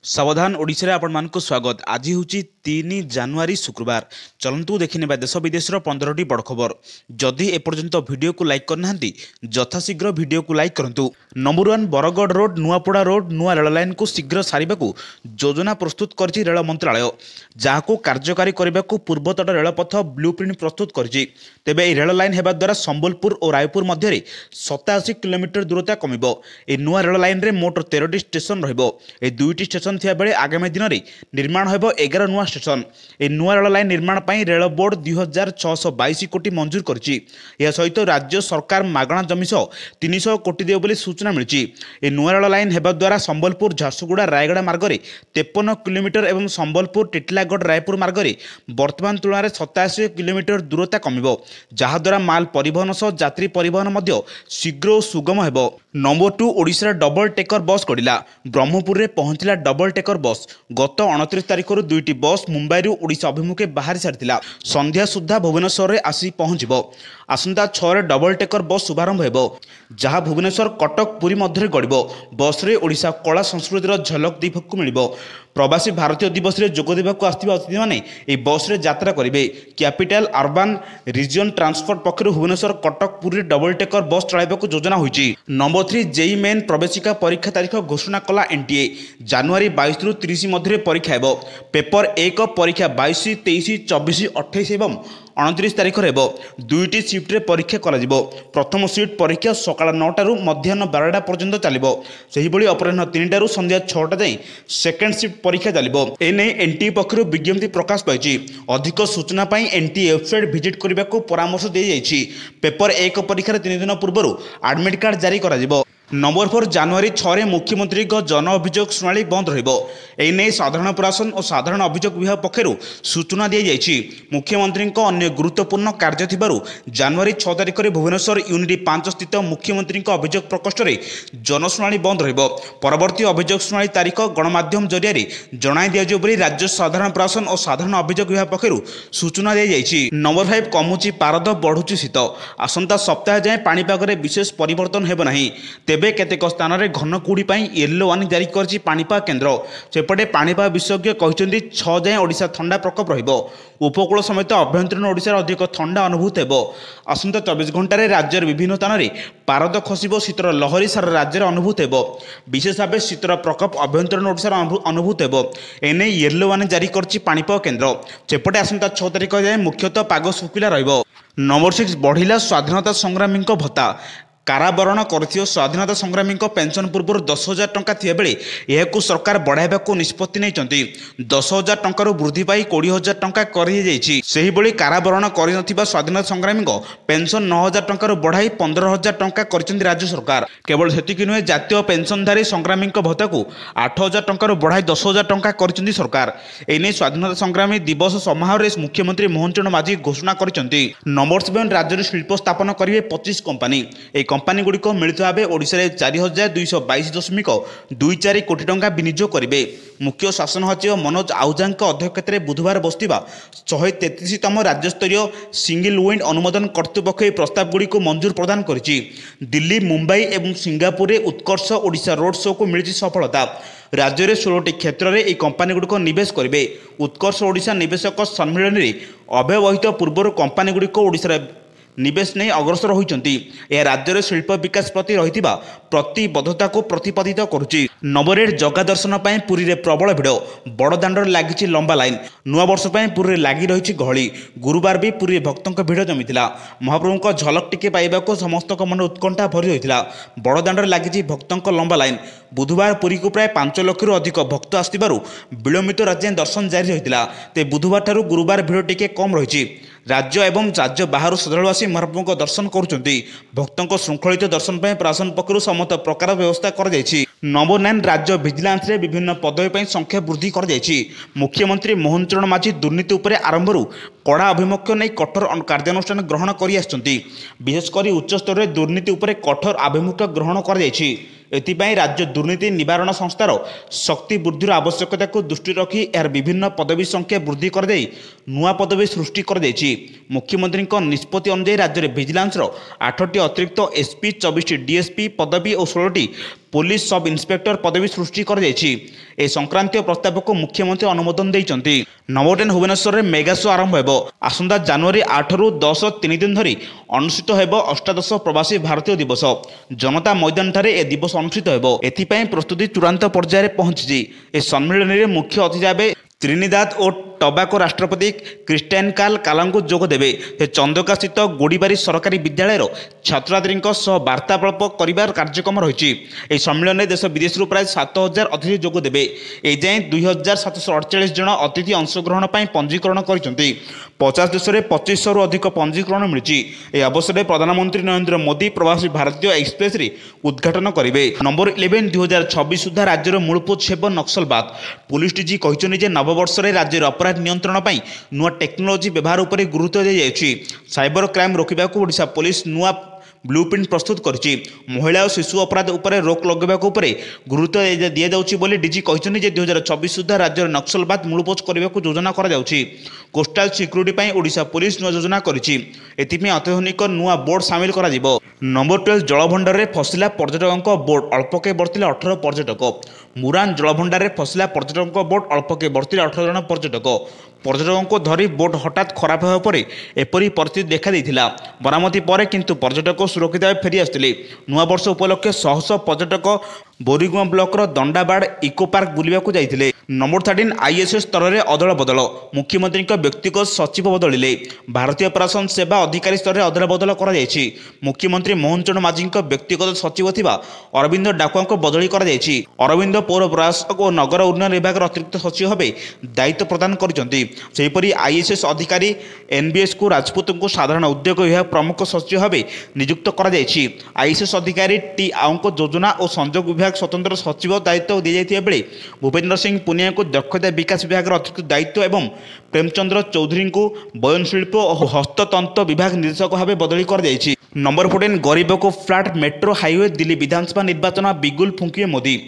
सावधान ओडिशा आपण मानक स्वागत। आज हूँ 3 जानुआरी शुक्रवार। चलतु देखने देश विदेश 15टी बड़ खबर। जदि एपर्यंत वीडियो को लाइक करना यथाशीघ्र वीडियो को लाइक करूँ। Number 1 Bargarh road Nuapada road नुआ रेल लाइन को शीघ्र सारिबा योजना प्रस्तुत कर रेल मंत्रालय, जहां कार्यकारी करने को पूर्वतट रेलपथ ब्लूप्रिंट प्रस्तुत कर। तेबे रेल लाइन हेबा द्वारा संबलपुर और रायपुर मध्य 87 किलोमीटर दूरता कम। नुआ रेल लाइन रे मोट 13टी स्टेशन रुटी स्टेशन थिया बेले आगामी दिन में निर्माण हो 11 नुआ स्टेशन। नुआ रेल लाइन निर्माण पर रेल बोर्ड 2622 कोटी मंजूर कर सहित राज्य सरकार मागणा जमी 300 कोटी देव बोली सूचना मिली। नुआ रेल लाइन हेबा द्वारा संबलपुर झारसुगुड़ा रायगड़ा मार्ग में 53 किलोमीटर एवं संबलपुर टिटलागढ़ रायपुर मार्ग में वर्तमान तुलन में 87 किलोमीटर दूरता कम, जहाद्वारा माल परिवहन सह यात्री परिवहन शीघ्र और सुगम हो। नंबर 2 ओडिशा डबल टेकर बस गड़ा। ब्रह्मपुर में पहुंचला डबल टेकर बस। गत 29 तारिख दुईटी बस मुंबई ओडिशा अभिमुखे बाहरी सारी संध्या सुधा भुवनेश्वर में आसी पहुंच। आसंता 6 डबल टेकर बस शुभारंभ हो, जहां भुवनेश्वर कटक पुरी मध्य गड़। बस रे ओडिशा कला संस्कृतिर झलक देखा मिल। प्रवासी भारतीय दिवस में जोगदेवा आसथिबा अतिथि माने बस रे यात्रा करेंगे। कैपिटल अर्बान रिजन ट्रांसपोर्ट पक्षर Bhubaneswar Cuttack Puri double decker bus चलाइबा योजना होइछि। नंबर 3 जेई मेन प्रवेशिका परीक्षा तारीख घोषणा कला एनटीए। जानुआरी 22 रु 30 मध्य परीक्षा हेबो। पेपर 1 परीक्षा 22, 23, 24, 28 एवं 29 तारिख हेबो। दुईटी शिफ्ट परीक्षा करा जिवो। प्रथम शिफ्ट परीक्षा सकाळ 9टा रु मध्याह्न 12टा पर्यंत चलिबो। सेही बळी अपराह्न 3टा रु संध्या 6टा जाय सेकेंड शिफ्ट परीक्षा चलिबो। एने एनटीए पक्षरु विज्ञप्ति प्रकाश पाइछि। अधिक सूचना पई एनटीए वेबसाइट विजिट करबा को परामर्श दे जाइछि। पेपर 1 परीक्षा 3 दिन पूर्व एडमिट कार्ड जारी करा जिवो। नंबर 4 जानुआरी 6 मुख्यमंत्री जन अभियोग शुणाणी बंद रही। साधारण प्रशासन और साधारण अभियोग विभाग पक्षर सूचना दी जाइछि। मुख्यमंत्री अन्य गुरुत्वपूर्ण कार्य थिबारु जानुआरी 6 तारिख में भुवनेश्वर यूनिटी 5 स्थित मुख्यमंत्री अभियोग प्रकोष्ठ में जनशुणाणी बंद रहिबो। परवर्ती अभियोग शुणाणी तारीख गणमाध्यम जरिया जणाई दियाजिबो बोली राज्य साधारण प्रशासन और साधारण अभियोग विभाग पक्षर सूचना दी जाइछि। नंबर 5 कमुची पारद बढ़ुची शीत। आसंता सप्ताह जाए पाणीपाग में विशेष परिवर्तन हेब नाही। तेबे केतेक स्थान में घन कुहुड़ी येलो वार्निंग जारी कर पाणीपाग केन्द्र। सेपटे पाणीपाग विशेषज्ञ कहते 6 जाए ओडिशा ठंडा प्रकोप रहिबो। उपकूल समेत अभ्यंतरीण ओडिशा अधिक ठंडा अनुभूत हो। आसंता 24 घंटे राज्यर विभिन्न स्थान में पारद खसिबो। शीतर लहरी सारा राज्य अनुभूत हो। विशेष भाव शीतर प्रकोप अभ्यंतरीण ओडिशा अनुभूत हो। एने येलो वार्निंग जारी कर पाणीपाग केन्द्र। सेपटे आसंता 6 तारिख जाए मुख्यतः पाग सुखिला रहिबो। नंबर 6 बढ़िला स्वाधीनता संग्रामी भत्ता। कारावरण करथियो स्वाधीनता संग्रामी पेंशन पूर्व 10,000 टंका थिया बेले यह सरकार बढ़ाइबा को निष्पत्ति नैचंती। 10,000 टंकार वृद्धि पाई 20,000 टंका कर जाइछि। सेही बळी कारावरण करिनथिबा स्वाधीनता संग्रामी पेंशन 9,000 टंकार बढ़ाई 15,000 टंका करचंती राज्य सरकार। केवल सेतिक नुहे जातीय पेंशनधारी संग्रामी भत्ता को 8,000 टंकार बढ़ाई 10,000 टंका करचंती सरकार। एने स्वाधीनता संग्रामी दिवस समारोह रे मुख्यमंत्री मोहन चरण माझी घोषणा करचंती। नंबर 7 राज्य शिल्प स्थापन करिवे 25 कंपनी। कंपानी गुड़िक मिलित भाव ओडिशा 4,222.24 कोटी टंका विनियोग करेंगे। मुख्य शासन सचिव मनोज आहूजा अध्यक्षत बुधवार बसवा 133तम राज्यस्तरीय सिंगल विंड अनुमोदन कर्तृपक्ष प्रस्ताव गुड़िक मंजूर प्रदान कर। दिल्ली, मुंबई और सिंगापुर में उत्कर्ष ओडिशा रोड शो को मिली सफलता। राज्य में 16टी क्षेत्र में यह कंपानी गुड़िक निवेश करेंगे। उत्कर्ष ओडिशा निवेशक सम्मेलन में अव्यवहित पूर्व कंपानी गुड़िक ओडिशा निवेश नहीं अग्रसर होती। यह राज्य शिल्प विकास प्रति रही प्रतिबद्धता को प्रतिपादित करुच्ची। नंबर 8 जगा दर्शन पर पुरी में प्रबल भिड़। बड़दाण्ड लगी लंबा लाइन। नुआ वर्ष पर पुरी में लगी रही गहली। गुरुवार भी पुरी भक्तों भिड़ जमीला। महाप्रभु झलक टिके पाइबा समस्त मन उत्कंठा भरी होता। बड़दाण्ड लगी भक्तों लंबा लाइन। बुधवार पुरी को प्राय 5 लाख अधिक भक्त आसथिबारु विलंबित राज्य दर्शन जारी होता। तेज बुधवार ठारू गुरुवार भिड़ टिके कम रही। राज्य एवं राज्य बाहर श्रद्धालुआसी महाप्रभु दर्शन करुँच। भक्तों श्रृंखलित दर्शन पर प्रशासन पक्षर समस्त प्रकार व्यवस्था कर। नंबर 9 राज्य विजिलेंस रे विभिन्न पदवी पर संख्या वृद्धि कर। मुख्यमंत्री मोहन चरण माझी दुर्नीति उपर आरंभ कड़ा अभिमुख्य नहीं कठोर कार्यानुष्ठान ग्रहण कर। विशेषकर उच्च स्तर में दुर्नीति उपर कठोर आभिमुख्य ग्रहण कर। एथिपाई राज्य दुर्नीति निवारण संस्थार शक्ति वृद्धिर आवश्यकता को दृष्टि रखी यार विभिन्न पदवी संख्या वृद्धि कर नुआ पदवी सृष्टि कर। मुख्यमंत्री निष्पत्ति अनुसार राज्य में विजिलेंस 8टी अतिरिक्त एसपी, 24टी डीएसपी पदवी और 16टी पुलिस सब इन्स्पेक्टर पदवी सृष्टि कर ए संक्रांतीय प्रस्ताव को मुख्यमंत्री अनुमोदन देइचंती। नंबर 10 भुवनेश्वर में मेगा शो आरंभ हेबो। आसंता जनवरी 8 रु 10 3 दिन धरी अनुष्ठित हेबो अष्टादश प्रवासी भारतीय दिवस। जनता मैदान ठारे ए दिवस अनुष्ठित हेबो। एथिपई प्रस्तुति चूड़ांत पर्यायर पहुंची। ए सम्मेलन में मुख्य अतिथि भाବେ त्रिनिदाद और टोबाको राष्ट्रपति क्रिस्टियन कालांगु जोग देवे। से चंदका स्थित गोड़ीबारी सरकारी विद्यालय छात्री वार्तालाप कर कार्यक्रम रही। सम्मेलन में देश विदेश प्राय 7000 अतिथि जोग देवे। एजाए 2748 जन अतिथि अंशग्रहण पंजीकरण कर 50 देश में 2500 रु अधिक पंजीकरण मिली। अवसर में प्रधानमंत्री नरेंद्र मोदी प्रवासी भारतीय एक्सप्रेस रे उद्घाटन करेंगे। नंबर 11 2026 सुधा राज्यर मूलपोछ हेब नक्सलवाद। पुलिस डीजी कहते नववर्ष में राज्य अपराध नियंत्रण पर नुआ टेक्नोलोजी व्यवहार उपर गुरुत्व दी जाएगी। साइबर क्राइम रोकने को ओडिशा पुलिस नुआ ब्लूप्रिंट प्रस्तुत करिछि। महिला और शिशु अपराध उपर रोक लगेबाक उपरे गुरुत्व दिया जाउछि बोली डीजी कहछन्ति जे 2024 सुधा राज्य नक्सलवाद मूलपोछ करने को योजना करा जाउछि। कोस्टाल सिक्यूरिटी पई ओडिशा पुलिस नुआ योजना करिछि। एथिमे अत्याधुनिक नुआ बोर्ड सामिल करा जिवो। नंबर 12 जलभंडार में फसिला पर्यटकों बोट अल्पके बर्तिले 18 पर्यटक। मुरान जलभंडार में फसिला पर्यटकों बोट अल्पके बर्तिले 18 जन पर्यटकों को धरी बोट हठात खराब होगा पर एपरी परिस्थिति देखा देइथिला। बरामती पर किंतु पर्यटक सुरक्षित भाव फेरी आसुथिले। नुआ वर्ष उपलक्षे शह शह पर्यटक बोरीगुआ ब्लॉकर दंडाबाड़ इको पार्क बुलिबाकू जाइथिले। नंबर 13 आईएएस स्तर में अदल बदल। मुख्यमंत्री व्यक्तिगत सचिव बदलिले। भारतीय प्रशासन सेवा अधिकारी स्तर में अदल बदल कर मुख्यमंत्री मोहन चरण माझी व्यक्तिगत सचिव थिबा अरविंद डाकुआ को बदली कर अरविंद पौर प्रशासक और नगर उन्नयन विभाग अतिरिक्त सचिव भाव दायित्व प्रदान कर। आईएएस अधिकारी एनबीएस को राजपूत को साधारण उद्योग विभाग प्रमुख सचिव भाव नियुक्त कर। आईएएस अधिकारी टी आउ को योजना और संयोग विभाग स्वतंत्र सचिव दायित्व दी जाइथिबा बेले भूपेंद्र सिंह पुनिया को दक्षता विकास विभाग अतिरिक्त दायित्व एवं प्रेमचंद्र चौधरी को बयन शिल्प और हस्ततंत्र विभाग निर्देशक भाव बदली कर। नंबर 14 गरीब को फ्लैट मेट्रो हाईवे। दिल्ली विधानसभा निर्वाचन बिगुल फुंकिए मोदी।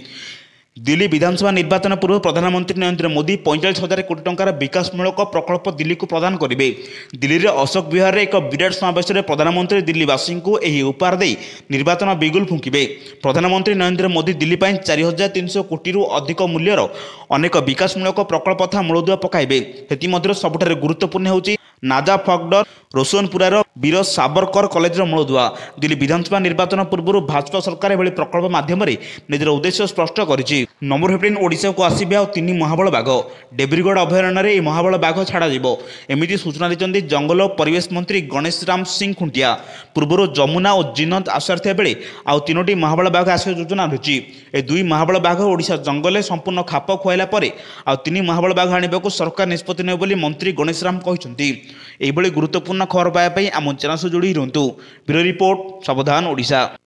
दिल्ली विधानसभा निर्वाचन पूर्व प्रधानमंत्री नरेंद्र मोदी 45,000 कोटी टंकार विकासमूलक प्रकल्प दिल्ली को प्रदान करेंगे। दिल्ली में अशोक विहार में एक विराट समावेश में प्रधानमंत्री दिल्लीवासी को यह उपहार दे निर्वाचन बिगुल फुंकिबे। प्रधानमंत्री नरेंद्र मोदी दिल्ली 4300 कोटी रु अधिक मूल्यर अनेक विकासमूलक प्रकल्प तथा मूलदुआ पकाइबे। सेतिमध्य सबुठारे गुरुत्वपूर्ण होउछि नाजा फगडर रोशनपुरार वीर सावरकर कॉलेज मूलदुआ। दिल्ली विधानसभा निर्वाचन पूर्व भाजपा सरकार एभली प्रकल्प माध्यम निजर उद्देश्य स्पष्ट करिछि। नंबर 15 ओडिशा को आसिबे आ 3 महाबल बाघ। डेब्रीगढ़ अभयारण्य में महाबल बाघ छाड़ा एमती सूचना देते जंगल और परिवेश मंत्री गणेश राम सिंह खुंटिया। पूर्व जमुना और जिनत आसार बेले आउ 3टी महाबल बाघ आसा योजना रही। ए 2 महाबल बाघ ओडिशा जंगल संपूर्ण खाप खुआला आ 3 महाबल बाघ आने को सरकार निष्पत्ति ने बोली मंत्री गणेश राम कहते। गुरुत्वपूर्ण खबर पाइबा आम चैनल से जोड़ी रुहतु। ब्यूरो रिपोर्ट सावधान ओडिशा।